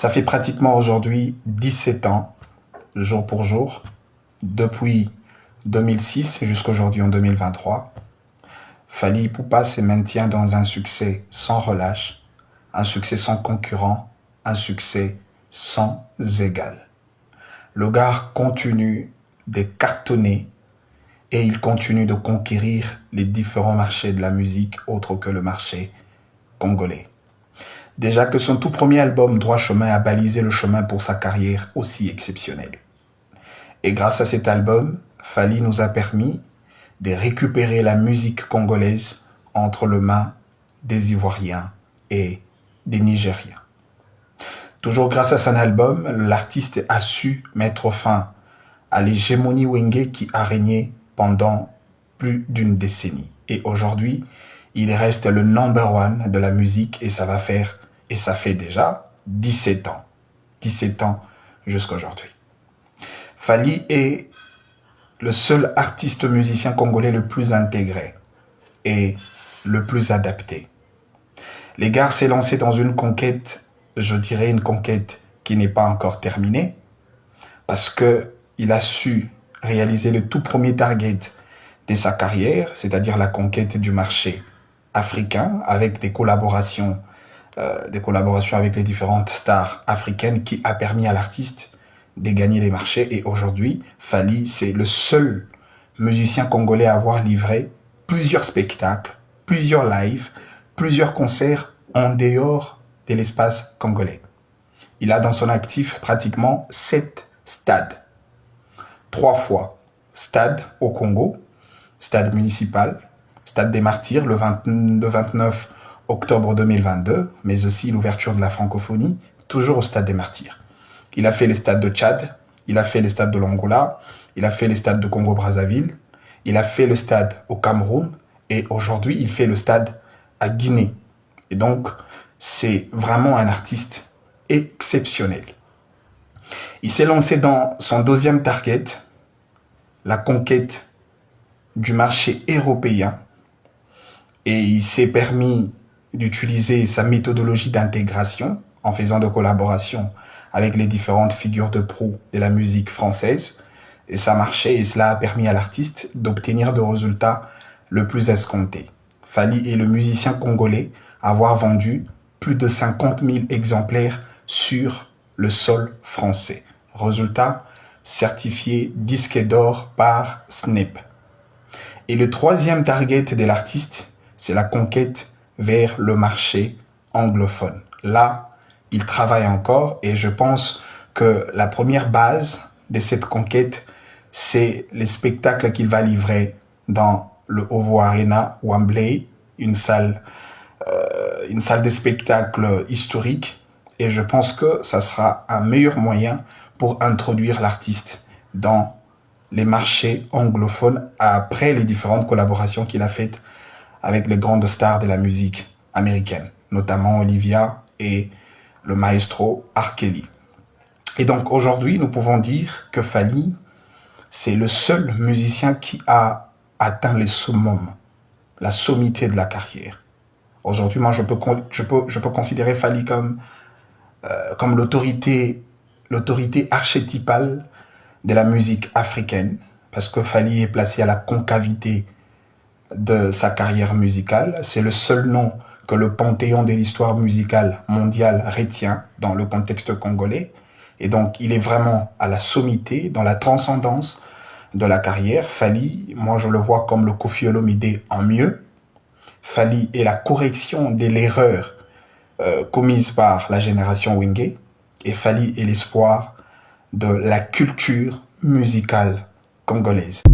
Ça fait pratiquement aujourd'hui 17 ans, jour pour jour, depuis 2006 jusqu'à aujourd'hui en 2023. Fally Ipupa se maintient dans un succès sans relâche, un succès sans concurrent, un succès sans égal. Le gars continue de cartonner et il continue de conquérir les différents marchés de la musique autres que le marché congolais. Déjà que son tout premier album Droit Chemin a balisé le chemin pour sa carrière aussi exceptionnelle. Et grâce à cet album, Fally nous a permis de récupérer la musique congolaise entre les mains des Ivoiriens et des Nigériens. Toujours grâce à son album, l'artiste a su mettre fin à l'hégémonie Wenge qui a régné pendant plus d'une décennie. Et aujourd'hui, il reste le number one de la musique et ça fait déjà 17 ans. 17 ans jusqu'à aujourd'hui. Fally est le seul artiste musicien congolais le plus intégré et le plus adapté. Les gars s'est lancé dans une conquête, je dirais une conquête qui n'est pas encore terminée, parce que il a su réaliser le tout premier target de sa carrière, c'est-à-dire la conquête du marché africain avec des collaborations avec les différentes stars africaines qui a permis à l'artiste de gagner les marchés. Et aujourd'hui, Fally, c'est le seul musicien congolais à avoir livré plusieurs spectacles, plusieurs lives, plusieurs concerts en dehors de l'espace congolais. Il a dans son actif pratiquement 7 stades. 3 fois stade au Congo, stade municipal, stade des Martyrs le 29 octobre 2022, mais aussi l'ouverture de la francophonie, toujours au stade des Martyrs. Il a fait les stades de Tchad, il a fait les stades de l'Angola, il a fait les stades de Congo-Brazzaville, il a fait le stade au Cameroun et aujourd'hui il fait le stade à Guinée. Et donc c'est vraiment un artiste exceptionnel. Il s'est lancé dans son deuxième target, la conquête du marché européen, et il s'est permis d'utiliser sa méthodologie d'intégration en faisant de collaboration avec les différentes figures de proue de la musique française. Et ça marchait et cela a permis à l'artiste d'obtenir des résultats le plus escomptés. Fally est le musicien congolais à avoir vendu plus de 50 000 exemplaires sur le sol français. Résultat, certifié disque d'or par Snip. Et le troisième target de l'artiste, c'est la conquête vers le marché anglophone. Là, il travaille encore et je pense que la première base de cette conquête, c'est les spectacles qu'il va livrer dans le OVO Arena Wembley, une salle de spectacle historique. Et je pense que ça sera un meilleur moyen pour introduire l'artiste dans les marchés anglophones après les différentes collaborations qu'il a faites avec les grandes stars de la musique américaine, notamment Olivia et le maestro R. Kelly. Et donc aujourd'hui, nous pouvons dire que Fally, c'est le seul musicien qui a atteint les summums, la sommité de la carrière. Aujourd'hui, moi, je peux considérer Fally comme l'autorité archétypale de la musique africaine, parce que Fally est placé à la concavité de sa carrière musicale. C'est le seul nom que le panthéon de l'histoire musicale mondiale retient dans le contexte congolais. Et donc, il est vraiment à la sommité, dans la transcendance de la carrière. Fally, moi, je le vois comme le Koffi Olomide en mieux. Fally est la correction de l'erreur commise par la génération Wenge. Et Fally est l'espoir de la culture musicale congolaise.